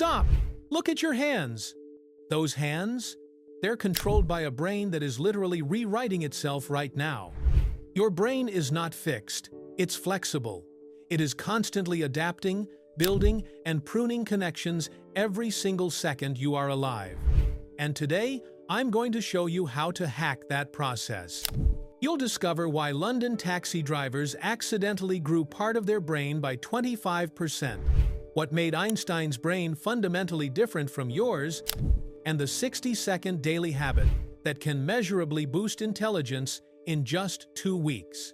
Stop! Look at your hands. Those hands? They're controlled by a brain that is literally rewriting itself right now. Your brain is not fixed. It's flexible. It is constantly adapting, building, and pruning connections every single second you are alive. And today, I'm going to show you how to hack that process. You'll discover why London taxi drivers accidentally grew part of their brain by 25%, what made Einstein's brain fundamentally different from yours, and the 60-second daily habit that can measurably boost intelligence in just 2 weeks.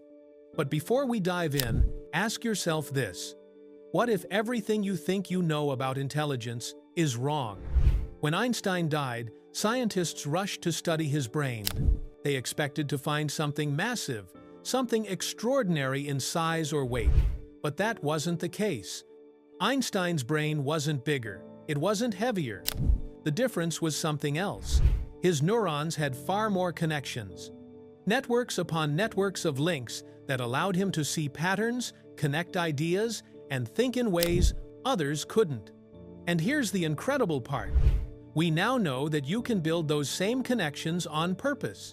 But before we dive in, ask yourself this: what if everything you think you know about intelligence is wrong? When Einstein died, scientists rushed to study his brain. They expected to find something massive, something extraordinary in size or weight. But that wasn't the case. Einstein's brain wasn't bigger. It wasn't heavier. The difference was something else. His neurons had far more connections. Networks upon networks of links that allowed him to see patterns, connect ideas, and think in ways others couldn't. And here's the incredible part. We now know that you can build those same connections on purpose.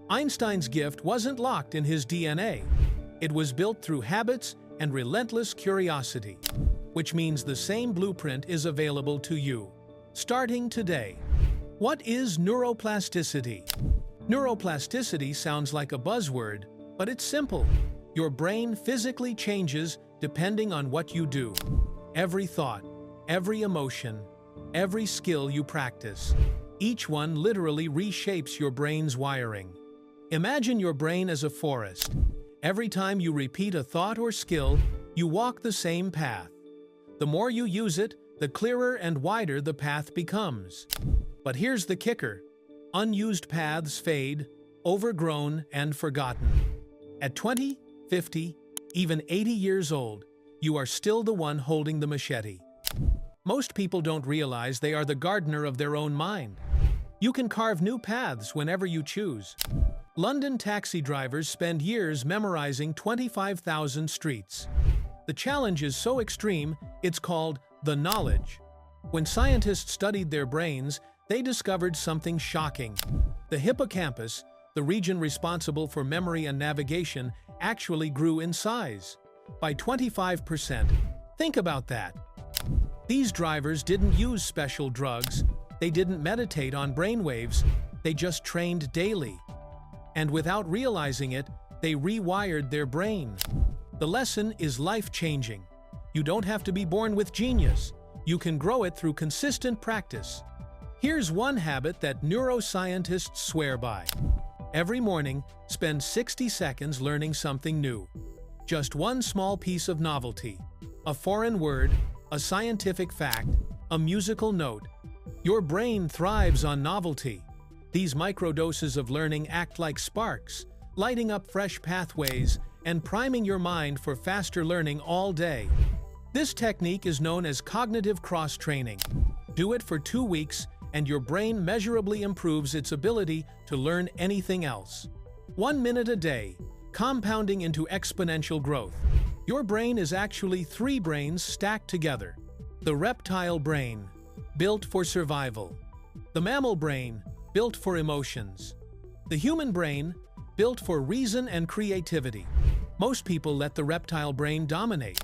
Einstein's gift wasn't locked in his DNA. It was built through habits and relentless curiosity, which means the same blueprint is available to you, starting today. What is neuroplasticity? Neuroplasticity sounds like a buzzword, but it's simple. Your brain physically changes depending on what you do. Every thought, every emotion, every skill you practice, each one literally reshapes your brain's wiring. Imagine your brain as a forest. Every time you repeat a thought or skill, you walk the same path. The more you use it, the clearer and wider the path becomes. But here's the kicker. Unused paths fade, overgrown and forgotten. At 20, 50, even 80 years old, you are still the one holding the machete. Most people don't realize they are the gardener of their own mind. You can carve new paths whenever you choose. London taxi drivers spend years memorizing 25,000 streets. The challenge is so extreme, it's called the knowledge. When scientists studied their brains, they discovered something shocking. The hippocampus, the region responsible for memory and navigation, actually grew in size by 25%. Think about that. These drivers didn't use special drugs. They didn't meditate on brainwaves. They just trained daily. And without realizing it, they rewired their brain. The lesson is life-changing. You don't have to be born with genius. You can grow it through consistent practice. Here's one habit that neuroscientists swear by. Every morning, spend 60 seconds learning something new. Just one small piece of novelty. A foreign word, a scientific fact, a musical note. Your brain thrives on novelty. These microdoses of learning act like sparks, lighting up fresh pathways and priming your mind for faster learning all day. This technique is known as cognitive cross-training. Do it for 2 weeks, and your brain measurably improves its ability to learn anything else. 1 minute a day, compounding into exponential growth. Your brain is actually 3 brains stacked together. The reptile brain, built for survival. The mammal brain, built for emotions. The human brain, built for reason and creativity. Most people let the reptile brain dominate.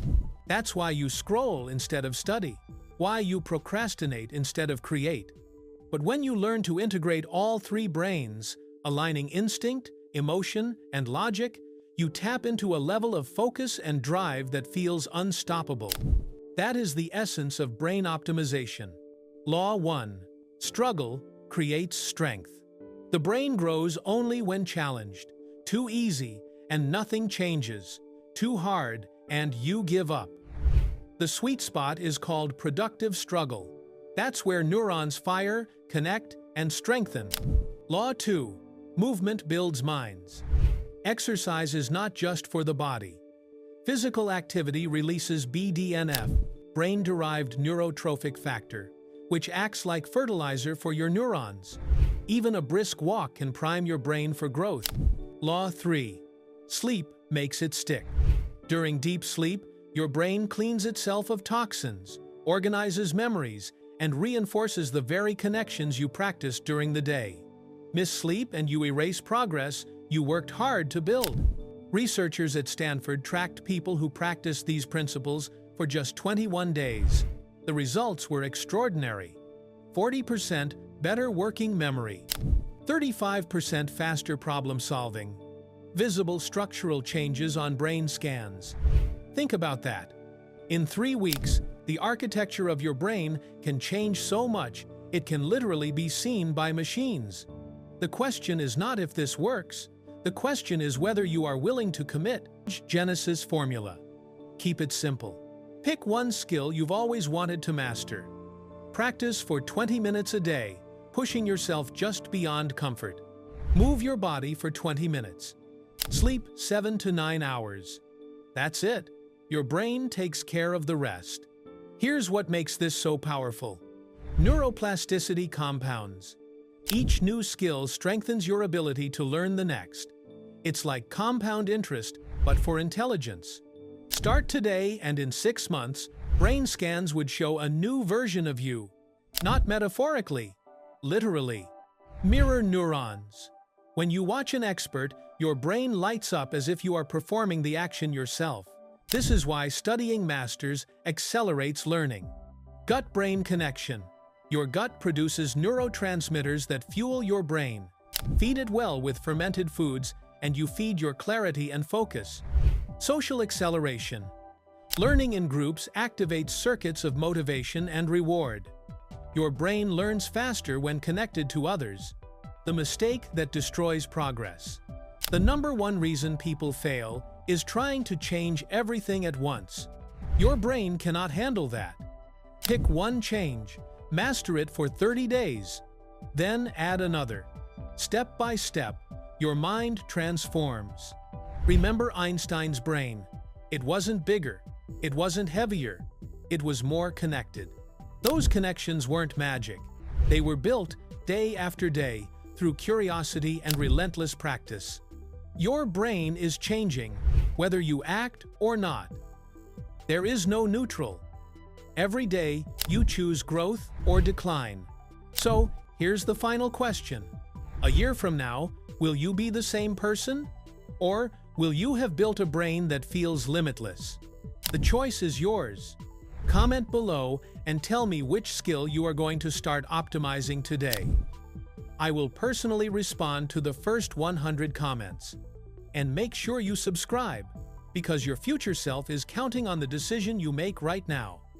That's why you scroll instead of study, why you procrastinate instead of create. But when you learn to integrate all 3 brains, aligning instinct, emotion, and logic, you tap into a level of focus and drive that feels unstoppable. That is the essence of brain optimization. Law 1. Struggle creates strength. The brain grows only when challenged. Too easy, and nothing changes. Too hard, and you give up. The sweet spot is called productive struggle. That's where neurons fire, connect, and strengthen. Law 2. Movement builds minds. Exercise is not just for the body. Physical activity releases BDNF, brain-derived neurotrophic factor, which acts like fertilizer for your neurons. Even a brisk walk can prime your brain for growth. Law 3. Sleep makes it stick. During deep sleep, your brain cleans itself of toxins, organizes memories, and reinforces the very connections you practiced during the day. Miss sleep and you erase progress you worked hard to build. Researchers at Stanford tracked people who practiced these principles for just 21 days. The results were extraordinary. 40% better working memory, 35% faster problem solving, visible structural changes on brain scans. Think about that. In 3 weeks, the architecture of your brain can change so much it can literally be seen by machines. The question is not if this works. The question is whether you are willing to commit. Genesis formula. Keep it simple. Pick one skill you've always wanted to master. Practice for 20 minutes a day, pushing yourself just beyond comfort. Move your body for 20 minutes. Sleep 7 to 9 hours. That's it. Your brain takes care of the rest. Here's what makes this so powerful. Neuroplasticity compounds. Each new skill strengthens your ability to learn the next. It's like compound interest, but for intelligence. Start today and in 6 months, brain scans would show a new version of you. Not metaphorically, literally. Mirror neurons. When you watch an expert, your brain lights up as if you are performing the action yourself. This is why studying masters accelerates learning. Gut-brain connection. Your gut produces neurotransmitters that fuel your brain. Feed it well with fermented foods, and you feed your clarity and focus. Social acceleration. Learning in groups activates circuits of motivation and reward. Your brain learns faster when connected to others. The mistake that destroys progress. The #1 reason people fail is trying to change everything at once. Your brain cannot handle that. Pick one change. Master it for 30 days. Then add another. Step by step, your mind transforms. Remember Einstein's brain. It wasn't bigger. It wasn't heavier. It was more connected. Those connections weren't magic. They were built day after day through curiosity and relentless practice. Your brain is changing, whether you act or not. There is no neutral. Every day, you choose growth or decline. So, here's the final question. A year from now, will you be the same person? Or will you have built a brain that feels limitless? The choice is yours. Comment below and tell me which skill you are going to start optimizing today. I will personally respond to the first 100 comments. And make sure you subscribe, because your future self is counting on the decision you make right now.